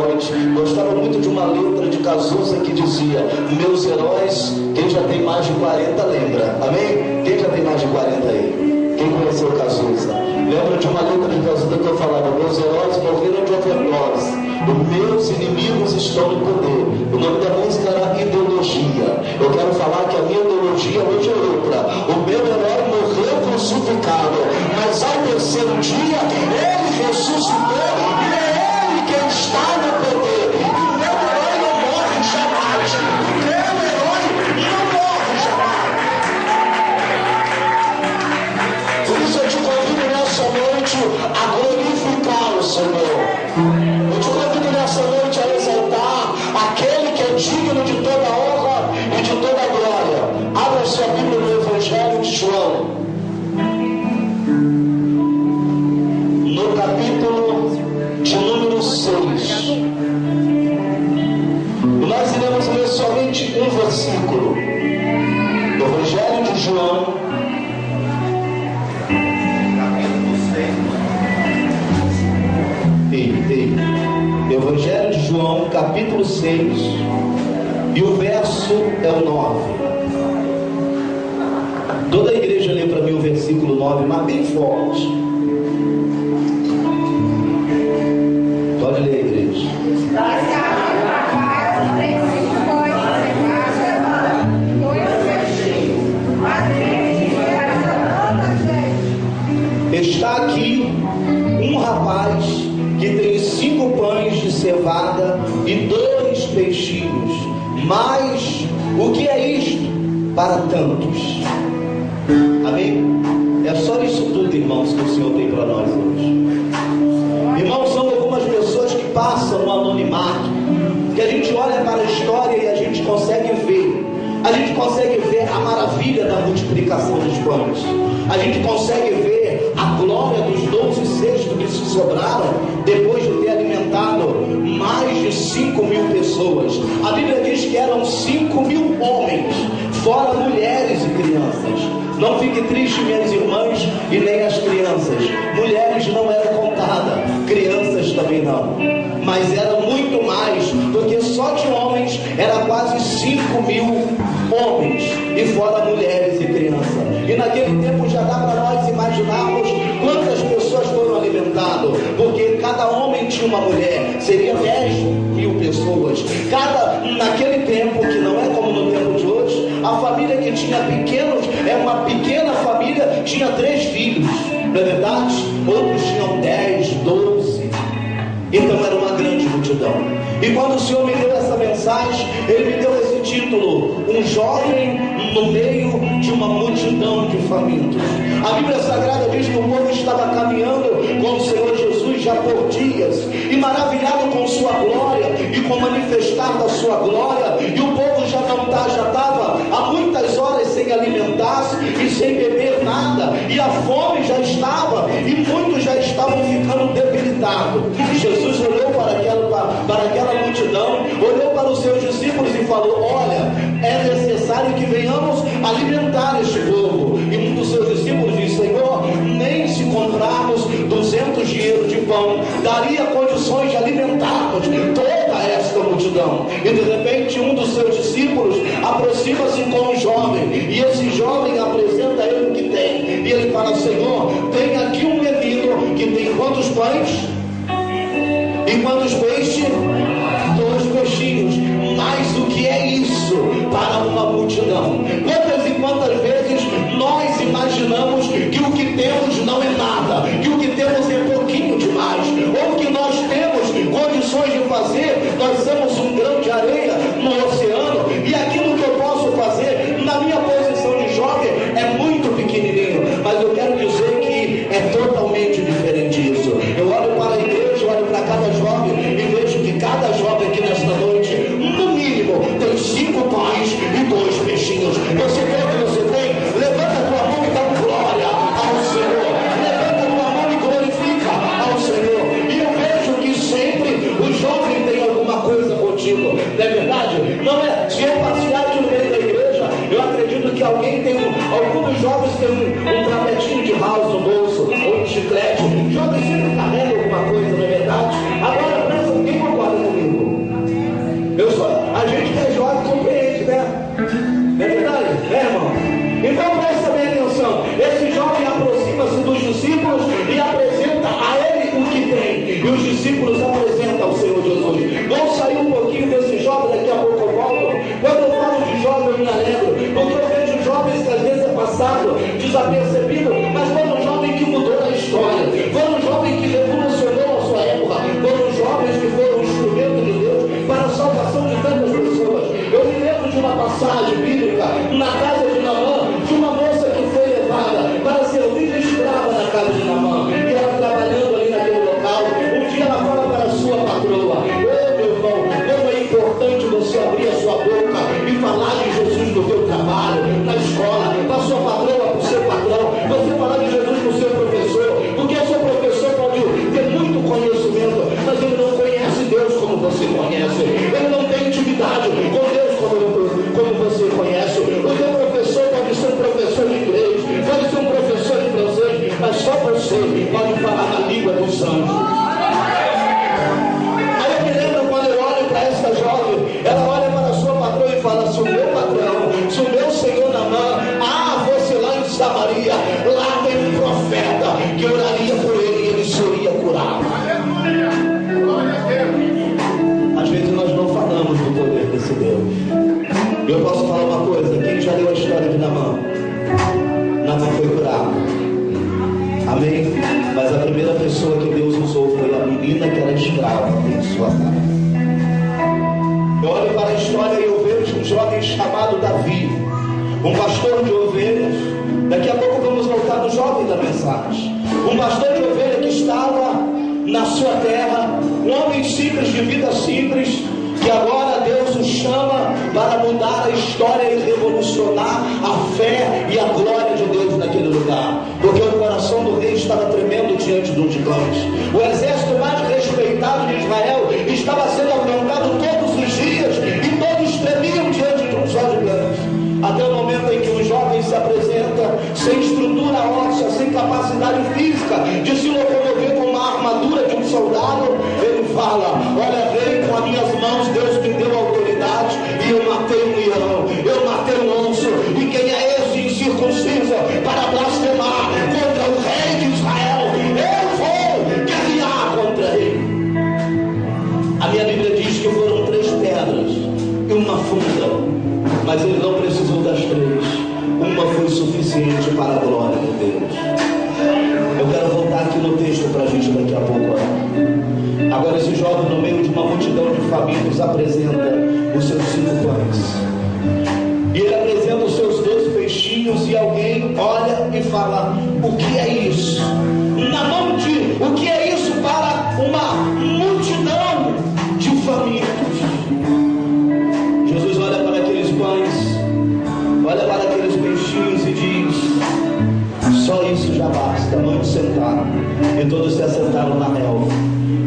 noite. Gostava muito de uma letra de Cazuza que dizia: meus heróis, quem já tem mais de 40 lembra, amém? Quem já tem mais de 40 aí? Quem conheceu Cazuza? Lembra de uma letra de Cazuza que eu falava: meus heróis morreram de overdose, os meus inimigos estão no poder. O nome da música era Ideologia. Eu quero falar que a minha ideologia hoje é outra. O meu herói morreu crucificado, mas ao terceiro dia ele ressuscitou e é ele quem está no poder. O meu herói não morre jamais. O meu herói não morre jamais. Por isso eu te convido nessa noite a glorificar o Senhor. Eu te convido nessa noite a exaltar aquele que é digno de toda a honra e de toda a glória. Abra sua Bíblia no Evangelho de João, no capítulo de número 6. E nós iremos ler somente um versículo. Evangelho de João, Evangelho de João, capítulo 6, e o verso é o 9. Toda a igreja lê para mim o versículo 9, mas bem forte. Pode ler, igreja. Está aqui um rapaz que tem 5 pães de cevada e 2 peixinhos. Mas o que é isto para tantos? Amém? É só isso tudo, irmãos, que o Senhor tem para nós hoje. Irmãos, são algumas pessoas que passam no anonimato, que a gente olha para a história e a gente consegue ver. A gente consegue ver a maravilha da multiplicação dos pães. A gente consegue ver a glória dos 12 cestos que se sobraram depois de ter alimentado mais de 5.000 pessoas. A Bíblia diz que eram 5.000 homens, fora mulheres e crianças. Não fique triste, minhas irmãs, e nem as crianças. Mulheres não eram contadas, crianças também não. Mas era muito mais, porque só de homens era quase 5.000 homens, e fora mulheres e crianças. E naquele tempo já dá para nós imaginarmos quantas pessoas foram alimentadas, porque cada homem tinha uma mulher, seria 10.000 pessoas. Naquele tempo, que não é como no tempo de hoje, a família que tinha pequenos, uma pequena família, tinha 3 filhos, não é verdade? Outros tinham 10, 12. Então era uma grande multidão. E quando o Senhor me deu essa mensagem, Ele me deu esse título: um jovem no meio de uma multidão de famintos. A Bíblia Sagrada diz que o povo estava caminhando com o Senhor Jesus já por dias, e maravilhado com sua glória e com o manifestar da sua glória. E o povo já estava há muitas horas sem alimentar-se e sem beber nada, e a fome já estava, e muitos já estavam ficando debilitados. Jesus olhou para aquela multidão, olhou para os seus discípulos e falou: olha, é necessário que venhamos alimentar este povo. E um dos seus discípulos disse: Senhor, nem se comprarmos 200 dinheiros de pão, daria condições de alimentarmos toda esta multidão. E de repente um dos seus discípulos aproxima-se com um jovem, e esse jovem apresenta a ele o que tem, e ele fala: Senhor, tem aqui um menino que tem quantos pães? E quantos peixes? 2 peixinhos. Mas o que é isso para uma multidão? Quantas e quantas vezes nós imaginamos que o que temos não é nada, que o que temos é pouquinho demais, ou que nós temos condições de fazer, nós somos um grão de areia no oceano, e aquilo que eu posso fazer na minha posição de jovem é muito pequenininho. Mas eu quero dizer que é totalmente diferente isso. Eu olho para a igreja, olho para cada jovem e vejo que cada jovem aqui nesta noite, no mínimo, tem 5 pães e 2 peixinhos. Você vê o que você tem? Levanta a tua mão e dá glória ao Senhor. Levanta a tua mão e glorifica ao Senhor. E eu vejo que sempre o jovem tem alguma coisa contigo. Não é verdade? Não é? Se eu passear aqui no meio da igreja, eu acredito que alguém tem alguns jovens têm um trapetinho de house no bolso, ou um chiclete, passado desapercebido, mas foi um jovem que mudou a história, foi um jovem que revolucionou a sua época, foram jovens que foram instrumento de Deus para a salvação de tantas pessoas. Eu me lembro de uma passagem bíblica na casa de Naamã, de uma moça que foi levada para servir de escrava na casa de Naamã, e ela trabalhando ali naquele local. Um dia ela fala para a sua patroa: ô meu irmão, como é importante você abrir a sua boca e falar de Jesus no teu trabalho, na escola, para a sua patroa, para o seu patrão, você falar de Jesus para o seu professor, porque o seu professor pode ter muito conhecimento, mas ele não conhece Deus como você conhece, ele não tem intimidade com Deus como você conhece. O teu professor pode ser um professor de inglês, pode ser um professor de francês, mas só você pode falar na língua dos anjos. Aí eu me lembro quando eu olho para essa jovem, ela olha para a sua patroa e fala: se o meu patrão, se o meu senhor Naamã, fosse lá em Samaria, lá tem um profeta que oraria por ele e ele seria curado. Às vezes nós não falamos do poder desse Deus. Eu posso falar uma coisa: quem já leu a história de Naamã? Naamã foi curado, amém? Mas a primeira pessoa que Deus usou foi a menina que era escrava em sua casa. Eu olho para a história e eu vejo um jovem chamado Davi, um pastor de ovelhas. Daqui a pouco vamos voltar no jovem da mensagem. Um pastor de ovelha que estava na sua terra, um homem simples, de vida simples, que agora Deus o chama para mudar a história e revolucionar a fé e a glória de Deus naquele lugar, porque o coração do rei estava tremendo diante de um gigante. O exército mais respeitado de Israel estava sendo aumentado todos os dias e todos tremiam diante de um só gigante. Até o momento em que um jovem se apresenta sem estrutura óssea, sem capacidade física de se locomover com uma armadura de um soldado, ele fala: olha, rei, com as minhas mãos Deus me deu autoridade e eu matei um leão, eu matei um urso, e quem é esse incircunciso para blasfemar contra o rei de Israel? Eu vou guerrear contra ele. A minha Bíblia diz que foram 3 pedras e uma funda, mas ele não precisou das 3. Uma foi suficiente para a glória de Deus. Eu quero voltar aqui no texto para a gente daqui a pouco orar. Agora esse jovem, no meio de uma multidão de famintos, apresenta os seus 5 pães. E ele apresenta os seus 2 peixinhos, e alguém olha e fala: o que é isso? Na mão de, o que é isso para uma multidão de famintos? Jesus olha para aqueles pães, olha para aqueles peixinhos e diz: só isso já basta, mande sentar. E todos se assentaram na relva.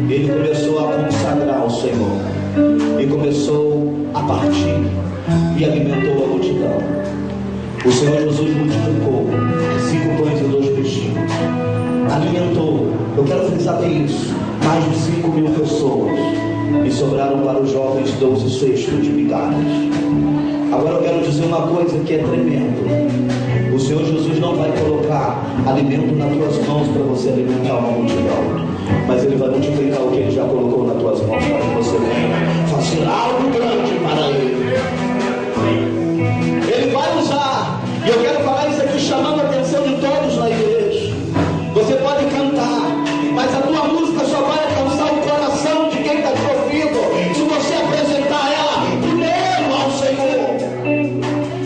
Ele começou a consagrar ao Senhor, e começou a partir, e alimentou a multidão. O Senhor Jesus multiplicou 5 pães e 2 peixinhos, alimentou, eu quero frisar bem isso, mais de 5.000 pessoas, e sobraram para os jovens 12 cestos de migalhas. Agora eu quero dizer uma coisa que é tremendo: o Senhor Jesus não vai colocar alimento nas tuas mãos para você alimentar uma multidão, mas Ele vai multiplicar o que Ele já colocou nas tuas mãos para que você venha fazer algo grande para Ele. Ele vai usar, e eu quero falar isso aqui chamando a atenção de todos na igreja. Você pode cantar, mas a tua música só vai alcançar o coração de quem está te ouvindo se você apresentar ela primeiro ao Senhor.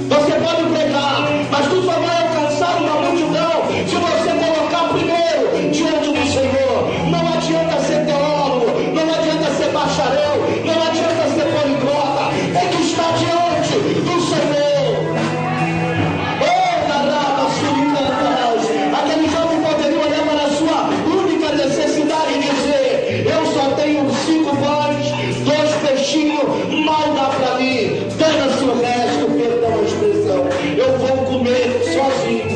Você pode pregar, mas tu só vai alcançar uma multidão se você colocar primeiro diante do Senhor. Não adianta ser teólogo, não adianta ser bacharel, não adianta ser poliglota, tem que estar diante do Senhor. Aquele jovem poderia olhar para a sua única necessidade e dizer: eu só tenho 5 pães, 2 peixinhos, mal dá para mim, dana-se o resto, perdão a expressão, eu vou comer sozinho.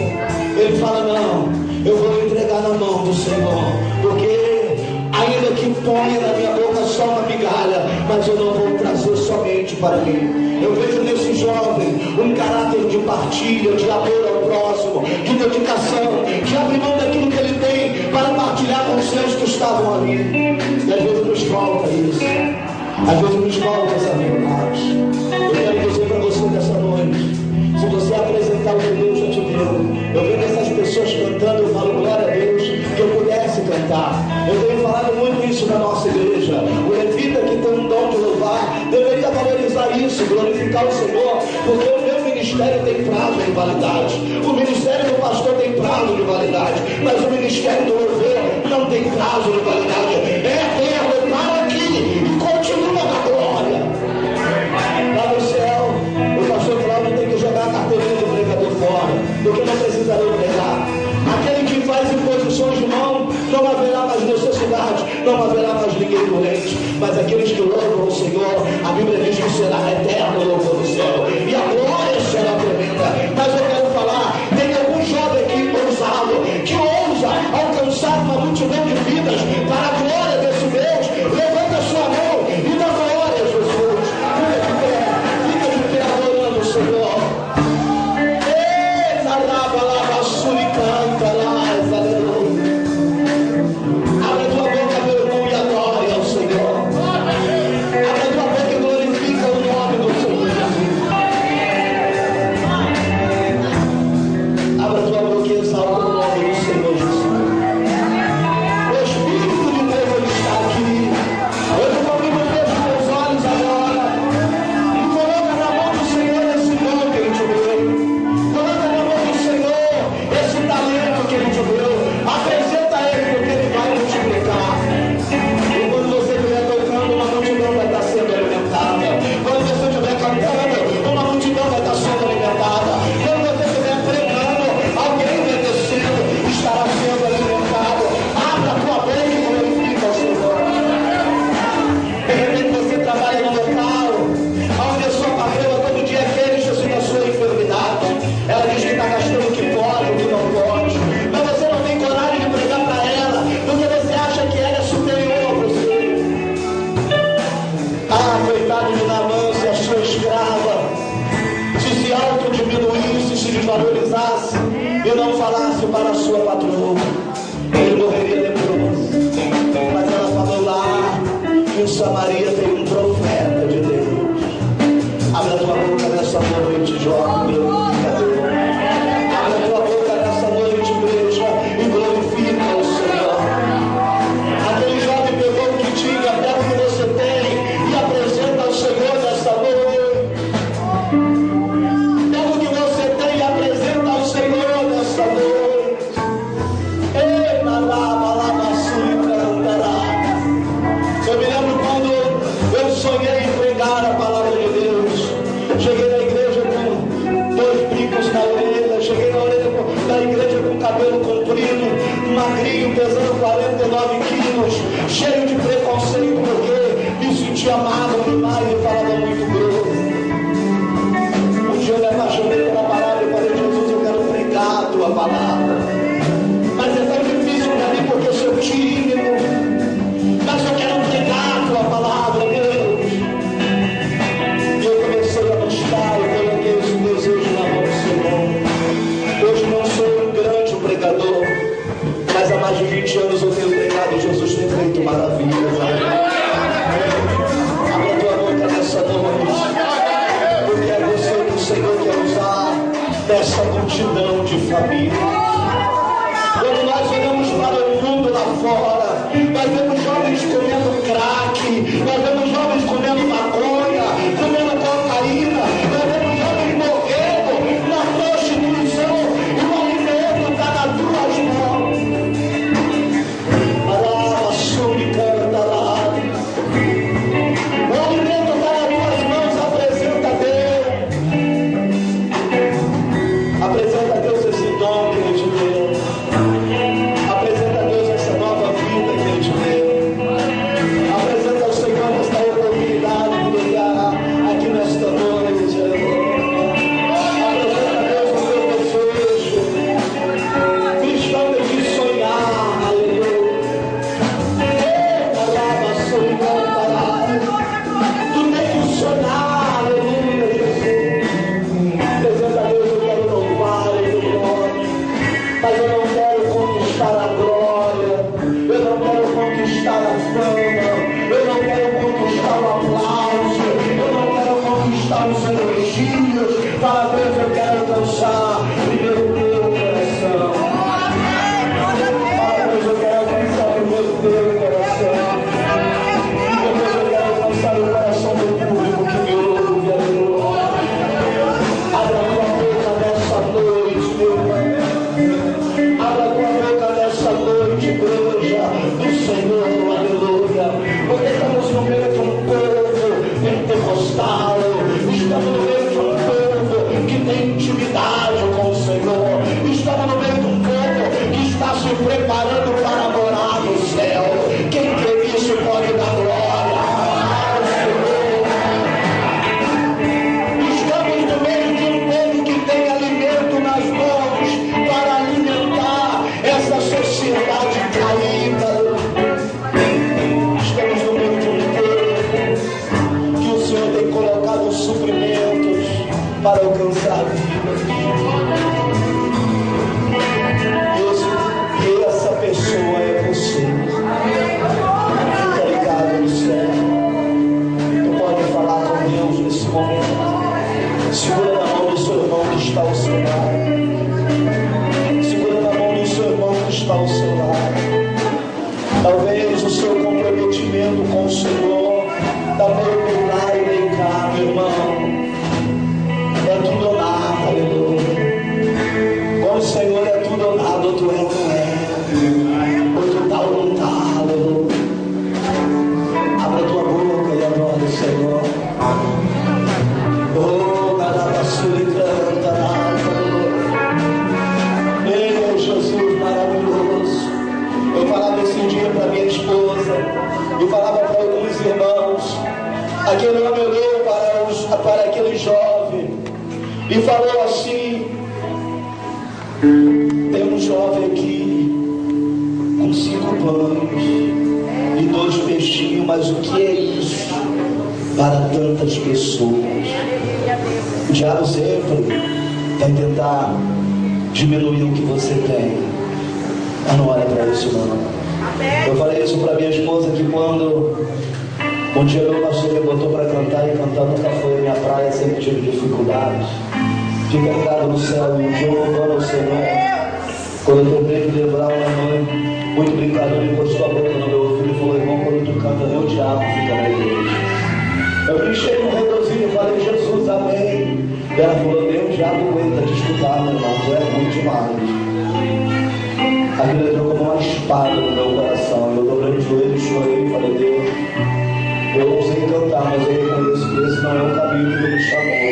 Ele fala: não, eu vou entregar na mão do Senhor, porque ainda que ponha na minha boca só uma migalha, mas eu não vou trazer somente para mim. Eu vejo nesse jovem um caráter de partilha, de amor ao próximo, de dedicação, de abrir mão daquilo que ele tem para partilhar com os seus que estavam ali. E às vezes nos falta isso, às vezes nos falta essa verdade. Eu quero dizer para você nessa noite: se você apresentar o que Deus já te deu, Eu vejo essas pessoas cantando, eu falo, glória a Deus, que eu pudesse cantar. Eu tenho falado muito isso na nossa igreja. O levita que tem um dom de louvar deveria valorizar isso, glorificar o Senhor, porque o meu ministério tem prazo de validade. O ministério do pastor tem prazo de validade, mas o ministério do louvor não tem prazo de validade. É eterno, para aqui e continua na glória. Lá no céu, o pastor Cláudio tem que jogar a carteirinha do pregador fora, porque não precisa pregar. Aquele que faz imposições de mão, não haverá mais necessidade, não haverá mais ninguém doente. Mas aqueles que louvam o Senhor, a Bíblia diz que será eterno o louvor do céu, e a glória será tremenda. Mas eu quero falar, tem algum jovem aqui ousado, que ousa alcançar uma multidão de vidas para a glória desse Deus. Levanta a sua mão e dá glória a Jesus. Fica de pé adorando o Senhor. Eita, lava, lava, suricanta, lava, aleluia. Abre tua boca, meu irmão, e adore ao Senhor. Abre tua boca e glorifica o nome do Senhor Jesus. Abre tua boca e exalta o nome do Senhor Jesus. O Espírito de Deus ele está aqui. Eu comigo fecho meus olhos agora e coloca na mão do Senhor esse dom que Ele te deu. Coloca na mão do Senhor esse talento que Ele te deu. Apresenta a Ele, porque Ele vai multiplicar. E quando você estiver tocando, uma multidão vai estar sendo alimentada. Quando você estiver cantando, uma multidão vai estar sendo alimentada. Quando você estiver pregando, alguém vai descendo, estará sendo alimentado. Abra a tua boca e glorifica o Senhor. De repente você trabalha no local onde a sua patroa todo dia quer isso da sua enfermidade. Ela diz que está gastando o que pode, o que não pode. Mas você não tem coragem de pregar para ela, porque você acha que ela é superior a você. Ah, coitado de Naamã, se a sua escrava se autodiminuísse, se desvalorizasse e não falasse para a sua patroa, ele morreria leproso. Mas ela falou lá que em Samaria tem um profeta de Deus. Abre a tua boca nessa noite, jovem, glorifica a Deus. Abre a tua boca nessa noite, igreja, e glorifica o Senhor. Aquele jovem pegou o que tinha, pega o que você tem e apresenta ao Senhor nessa noite. Pega o que você tem e apresenta ao Senhor nessa noite. Ei, malaba, lava, surica, andará. Eu me lembro quando eu sonhei em pregar a palavra de Deus. Cheguei na igreja com 2 bicos na orelha. Cheguei na igreja com cabelo comprido, magrinho, pesando 49 quilos, cheio de preconceito, porque me sentia amado demais e falava muito grosso. Um dia eu me apaixonei pela palavra e falei, Jesus, eu quero pregar a tua palavra. Mas é tão difícil para mim porque eu sou tímido. Mas eu quero pregar a tua palavra, Deus. E eu comecei a buscar e coloquei esse desejo na mão do Senhor. Hoje não sou um grande pregador, mas há mais de 20 anos eu tenho pregado e Jesus tem feito maravilhas. Abra a tua boca nessa noite, porque é você que o Senhor quer usar dessa multidão de família. Quando nós olhamos para o mundo lá fora, nós vemos jovens comendo crack, nós vemos jovens comendo maconha, comendo cocaína, nós vemos jovens morrendo na prostituição e o alimento está nas tuas mãos. Alá, suricanta lá. O alimento está nas tuas mãos, apresenta a Deus. Apresenta a Deus esse dom que Ele te deu. Apresenta a Deus essa nova vida. alcançar vidas. E essa pessoa é você. Fica ligado no céu. Tu pode falar com Deus nesse momento. Segura na mão do seu irmão que está ao seu lado. Segura na mão do seu irmão que está ao seu lado. Talvez o seu comprometimento com o Senhor está meio por lá e meio cá, meu irmão. É tudo ou nada, aleluia. Com o Senhor é tudo ou nada, ou tu é ou não é, ou tu tá ou não tá, aleluia. Abra tua boca e adora o Senhor. Oh, Garabassuri canta, meu Jesus maravilhoso. Eu falava esse dia para minha esposa, e falava para alguns irmãos. Aquele homem olhou para aquele jovem e falou assim: tem um jovem aqui com 5 pães e 2 peixinhos, mas o que é isso para tantas pessoas? O diabo sempre vai tentar diminuir o que você tem. Mas não olha para isso não. Eu falei isso para minha esposa, que quando um dia meu pastor me botou para cantar, e cantar nunca foi a minha praia, sempre tive dificuldades. Fica ligado no céu, e um dia eu louvando ao Senhor, quando eu tentei me lembrar, uma mãe muito brincadora encostou a boca no meu ouvido e falou: irmão, quando tu canta, nem o diabo fica na igreja. Eu brinquei no redozinho e falei: Jesus, amém. E ela falou: nem o diabo aguenta te escutar, meu irmão, tu é muito demais. Aquilo entrou como uma espada no meu coração. Eu dobrei os joelhos, chorei e falei: Deus, eu não sei cantar, mas eu reconheço que esse não é o caminho que Ele me chamou.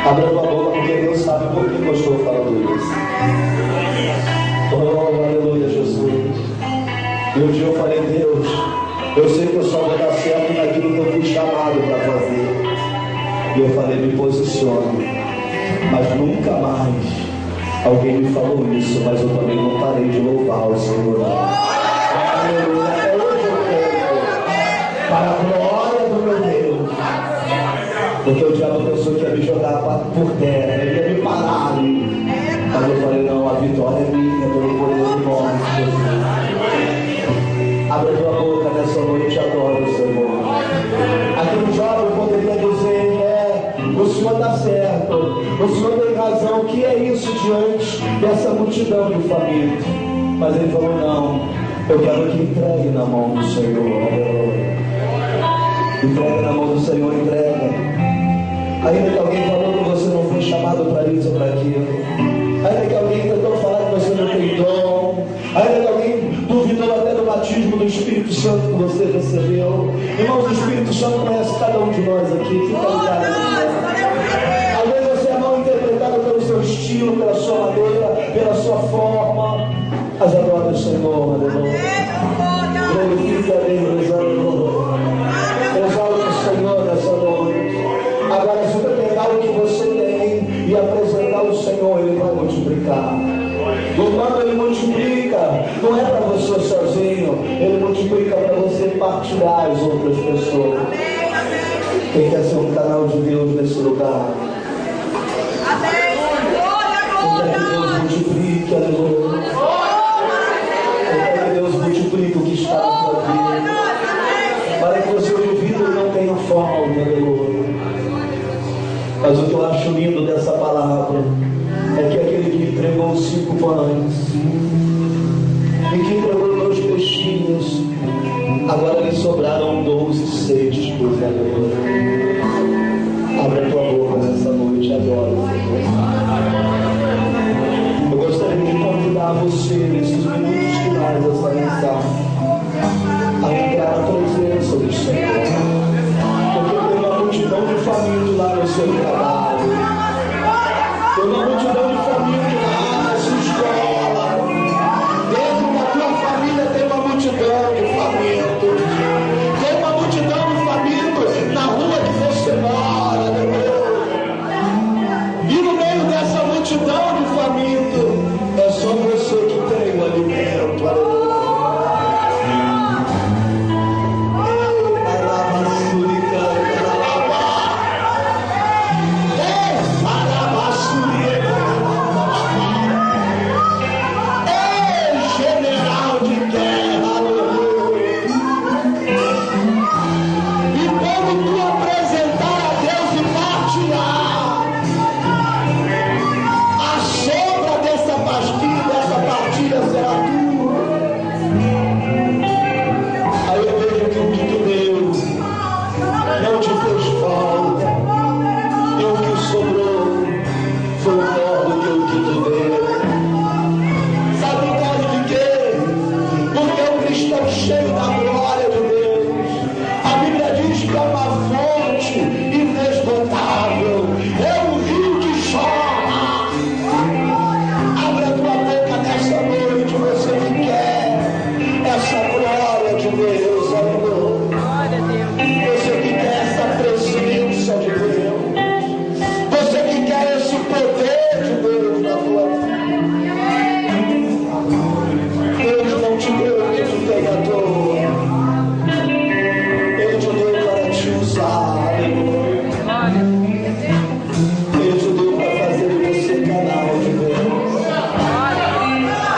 Abra tua boca, porque Deus sabe por que eu estou falando isso. Oh, aleluia, Jesus. E um dia eu falei: Deus, eu sei que eu só vou dar certo naquilo que eu fui chamado para fazer. E eu falei: me posiciono. Mas nunca mais alguém me falou isso, mas eu também não parei de louvar o Senhor. Aleluia. Até hoje eu canto para a glória do meu Deus. Porque o diabo pensou que ia me jogar por terra, ele ia me parar ali. Mas eu falei: não, a vitória é minha, pelo poder do nome de Jesus. Abre a tua boca nessa noite e adora o Senhor. Aquele jovem poderia dizer: o Senhor está certo, o Senhor tem razão, o que é isso diante dessa multidão de famintos? Mas ele falou: não, eu quero que entregue na mão do Senhor. Entrega na mão do Senhor, entrega. Ainda que alguém falou que você não foi chamado para isso ou para aquilo, ainda que alguém tentou falar que você não tem dom, ainda que alguém duvidou até do batismo do Espírito Santo que você recebeu. Irmãos, o Espírito Santo conhece cada um de nós aqui. Fica ligado. Às vezes você é mal interpretado pelo seu estilo, pela sua maneira, pela sua forma. Mas adora o Senhor, aleluia. Glorifica a Deus, aleluia. Exalta o Senhor nessa noite. Agora, se você pegar o que você tem e apresentar ao Senhor, Ele vai multiplicar. E quando Ele multiplica, não é para você sozinho, Ele multiplica para você partilhar as outras pessoas. Quem quer ser um canal de Deus nesse lugar? Quem quer que Deus multiplique, aleluia. Quem quer que Deus multiplique o que está na sua vida, para que você duvide e não tenha falta, aleluia. Mas o que eu acho lindo dessa palavra é que aquele que entregou 5 pães e que entregou 2 peixinhos, agora lhe sobraram 12 cestos, aleluia. Abre a tua boca nessa noite, adora o Senhor. Eu gostaria de convidar você nesses minutos finais dessa mensagem a entrar na presença do Senhor. Porque tem uma multidão de famintos lá no seu trabalho, tem uma multidão de famintos lá na sua escola, dentro da tua família tem uma multidão de famintos, tem uma multidão de famintos na rua que você mora, e no meio dessa multidão de famintos é só você que tem o alimento, aleluia. não te fez falta, e o que sobrou foi maior do que o que tu deu. Sabe por causa de quê? Porque é um cristão cheio da glória de Deus. A Bíblia diz que é uma fonte inesgotável, é um rio que chora. Abre a tua boca nessa noite, você que quer essa glória de Deus, amor. Você que quer essa presença de Deus, você que quer esse poder de Deus na tua vida. Deus não te deu o que tu tem à toa, Ele te deu para te usar, Ele te deu para fazer de você canal de Deus.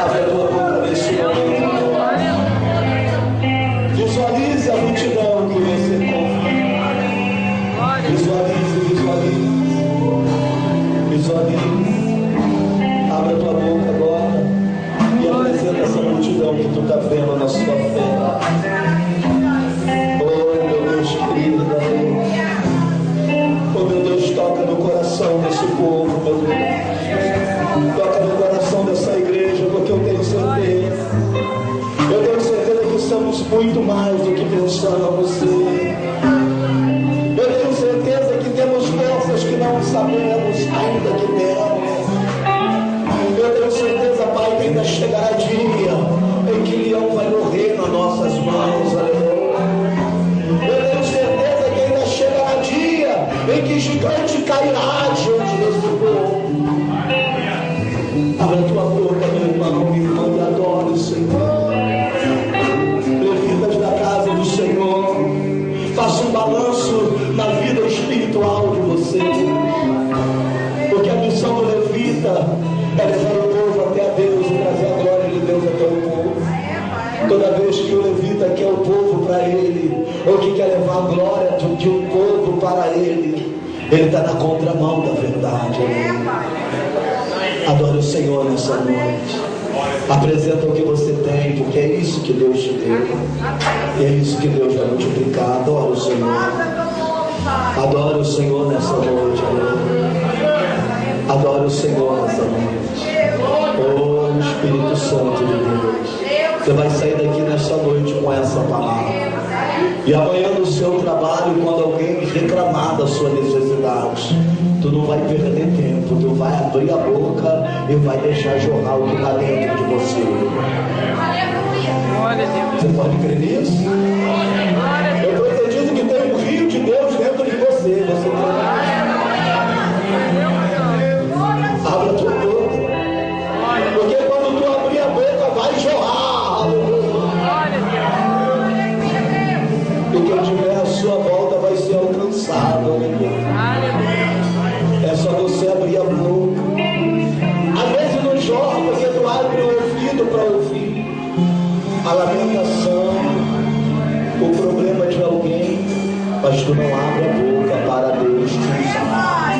Abre a tua boca nesse momento, visualize a multidão que você confia, visualize. Abre a tua boca agora e apresenta essa multidão que tu está vendo na sua fé. Oh meu Deus querido, oh meu Deus, toca no coração desse povo, meu Deus, toca no coração dessa igreja, porque eu tenho certeza que somos muito mais do que pensamos ser. Eu tenho certeza que temos forças que não sabemos ainda que temos. Eu tenho certeza, Pai, que ainda chegará dia em que leão vai morrer nas nossas mãos, aleluia. Eu tenho certeza que ainda chegará dia em que gigante cairá diante desse povo. Abra tua boca, meu irmão, minha irmã, e adore o Senhor. Levitas da casa do Senhor, faça um balanço na vida espiritual de você, porque a missão do levita é levar o povo até a Deus e trazer a glória de Deus até o povo. Toda vez que o levita quer o povo para ele, ou que quer levar a glória de um povo para ele está na contramão da verdade. Adore o Senhor nessa noite. Apresenta o que você tem, porque é isso que Deus te deu, e é isso que Deus vai multiplicar. Adore o Senhor. Adore o Senhor nessa noite. Adore o Senhor nessa noite. Oh Espírito Santo de Deus, você vai sair daqui nessa noite com essa palavra. E amanhã no seu trabalho, quando alguém reclamar da sua necessidade, tu não vai perder tempo, tu vai abrir a boca e vai deixar jorrar o que está dentro de você. Você pode crer nisso? Eu estou entendendo que tem um rio de Deus dentro de você. Você abre a tua boca, porque quando tu abrir a boca vai jorrar. E quem tiver a sua volta vai ser alcançado. É só você abrir a boca. Às vezes não jorra porque tu abre o ouvido para ouvir a lamentação, o problema de alguém, mas tu não abre a boca para Deus te usar.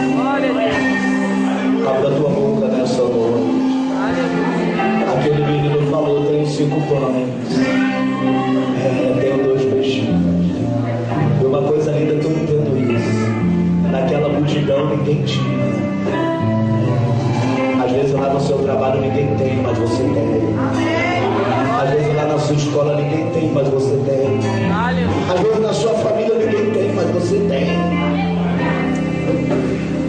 Abre a tua boca nessa noite. Aquele menino falou: tem 5 pães, tenho 2 peixinhos. E uma coisa linda que eu entendo isso: naquela multidão ninguém tinha. Às vezes lá no seu trabalho ninguém tem, mas você tem. Às vezes lá na sua escola ninguém tem, mas você tem. Às vezes na sua família ninguém tem, mas você tem.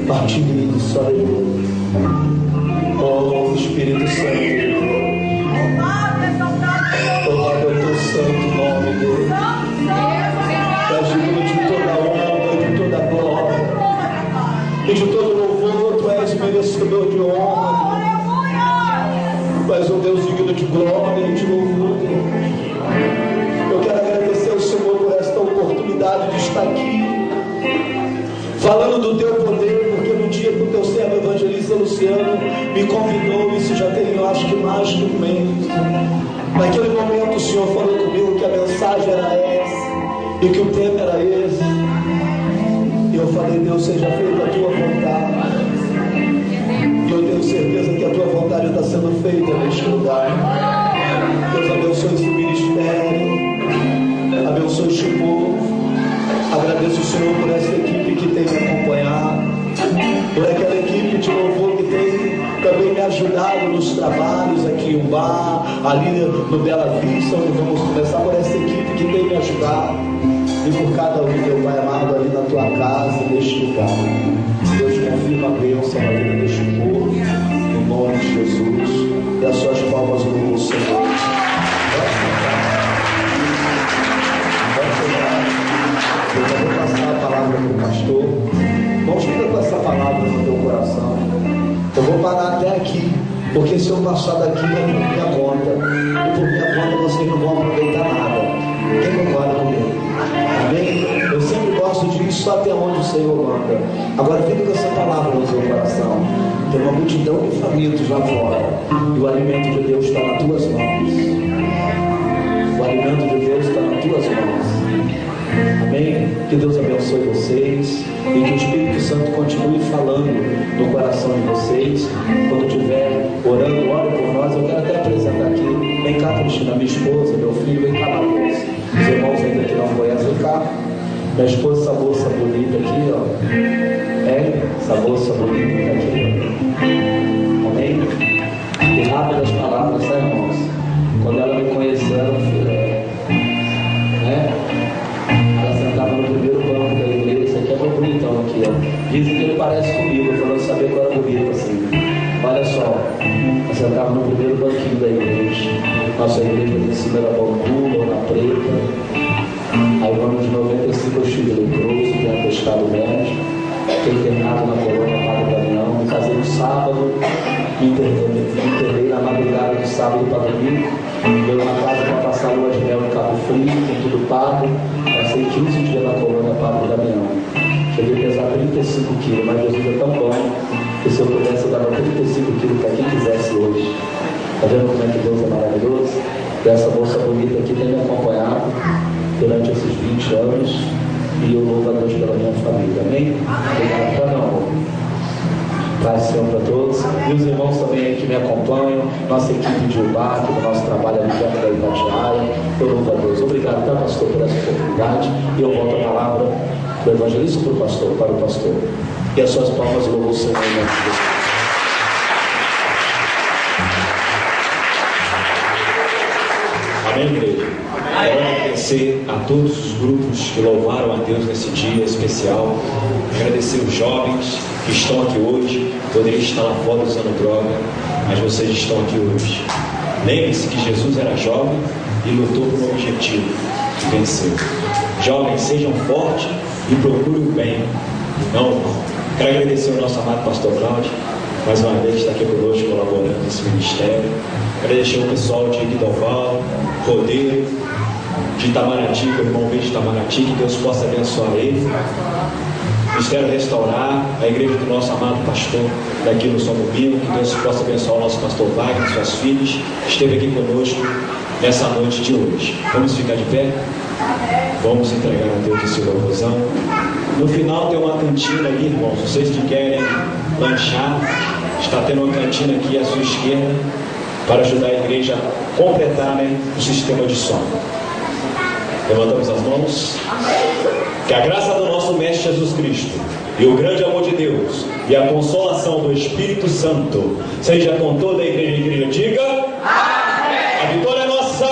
Partilhe isso, aleluia. Oh Espírito Santo, oh meu teu santo nome, Deus. És digno de toda honra, de toda glória e de todo louvor. Tu és merecedor de honra. Tu és um Deus digno de glória e de louvor. Eu quero agradecer ao Senhor por esta oportunidade de estar aqui falando do teu poder, porque no dia que o teu servo evangelista Luciano me convidou, isso já tem, eu acho que mais de um mês. Naquele momento o Senhor falou comigo que a mensagem era essa e que o tema era esse. E eu falei: Deus, seja feita a tua vontade. E eu tenho certeza que a tua vontade está sendo feita neste lugar. Deus abençoe esse ministério, abençoe este povo. Agradeço o Senhor por essa equipe que tem me acompanhado, por aquela equipe de louvor que tem também me ajudado nos trabalhos aqui em Umbá, ali no Bela Vista, onde vamos começar, por essa equipe que tem me ajudado, e por cada um, meu Pai amado, ali na tua casa, neste lugar. Deus, confirma a bênção na vida deste povo, em nome de Jesus. E as suas palmas no Senhor. Eu já vou passar a palavra para o pastor. Vamos ficar com essa palavra no teu coração. Eu vou parar até aqui, porque se eu passar daqui vai por minha conta, e por minha conta vocês não vão aproveitar nada. Quem concorda comigo? Amém? Eu sempre gosto de ir só até onde o Senhor manda. Agora fica com essa palavra no teu coração. Tem uma multidão de famintos lá fora, e o alimento de Deus está nas tuas mãos. O alimento de Deus está nas tuas mãos. Amém? Que Deus abençoe vocês e que o Espírito Santo continue falando no coração de vocês. Quando estiver orando, ore por nós. Eu quero até apresentar aqui. Vem cá, Cristina, minha esposa, meu filho, vem cá, Marcos. Os irmãos ainda que não conhecem, vem cá. Minha esposa, essa moça bonita aqui, ó. É, essa moça bonita aqui, ó. Amém? E rápidas palavras, né, irmãos? Quando ela me conheceu, era um filé. Né? Ela sentava no primeiro banco da igreja. Esse aqui é meu bonitão aqui, ó. Dizem que ele parece comigo, falando saber que eu era bonito assim. Olha só, ela sentava no primeiro banquinho da igreja. Nossa igreja em cima era bambu, ou na preta. Aí no ano de 95 eu estive leproso, tenho atestado médico. Fiquei internado na colônia Padre Damião. Me casei no sábado, me internei na madrugada de sábado para domingo. Veio na casa para passar a lua de mel em Cabo Frio, com tudo pago. Passei 15 dias na colônia Padre Damião. Cheguei a pesar 35 quilos, mas Jesus é tão bom que se eu pudesse eu dava 35 quilos para quem quisesse hoje. Está vendo como é que Deus é maravilhoso? E essa moça bonita aqui tem me acompanhado durante esses 20 anos. E eu louvo a Deus pela minha família. Amém? Obrigado, para não. Paz Senhor para todos. E os irmãos também que me acompanham, nossa equipe de Umbá, do nosso trabalho ali perto da Itatiaia. Eu louvo a Deus. Obrigado, tá, pastor, por essa oportunidade. E eu volto a palavra do evangelista para o pastor, para o pastor. E as suas palmas louvam o Senhor em nome de Jesus. Amém, igreja? Quero agradecer a todos os grupos que louvaram a Deus nesse dia especial. Agradecer os jovens que estão aqui hoje. Poderiam estar lá fora usando droga, mas vocês estão aqui hoje. Lembre-se que Jesus era jovem e lutou por um objetivo, e venceu. Jovens, sejam fortes e procurem o bem, não o mal. Quero agradecer ao nosso amado pastor Cláudio, mais uma vez está aqui conosco colaborando nesse ministério. Agradecer ao pessoal de Guidoval, Rodeiro, de Itamaraty, que o irmão veio de Itamaraty, que Deus possa abençoar ele. Ministério Restaurar, a igreja do nosso amado pastor daqui no São Rubino, que Deus possa abençoar o nosso pastor Wagner, suas filhas, que esteve aqui conosco nessa noite de hoje. Vamos ficar de pé? Vamos entregar a Deus esse louvorzão. No final tem uma cantina ali, irmãos. Vocês que querem lanchar, está tendo uma cantina aqui à sua esquerda para ajudar a igreja a completar, o sistema de som. Levantamos as mãos. Que a graça do nosso Mestre Jesus Cristo e o grande amor de Deus e a consolação do Espírito Santo seja com toda a igreja. Diga amém. A vitória é nossa.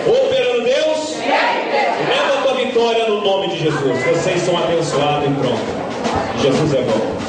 Operando Deus, leva a tua vitória no nome de Jesus. Vocês são abençoados e pronto. Jesus é bom.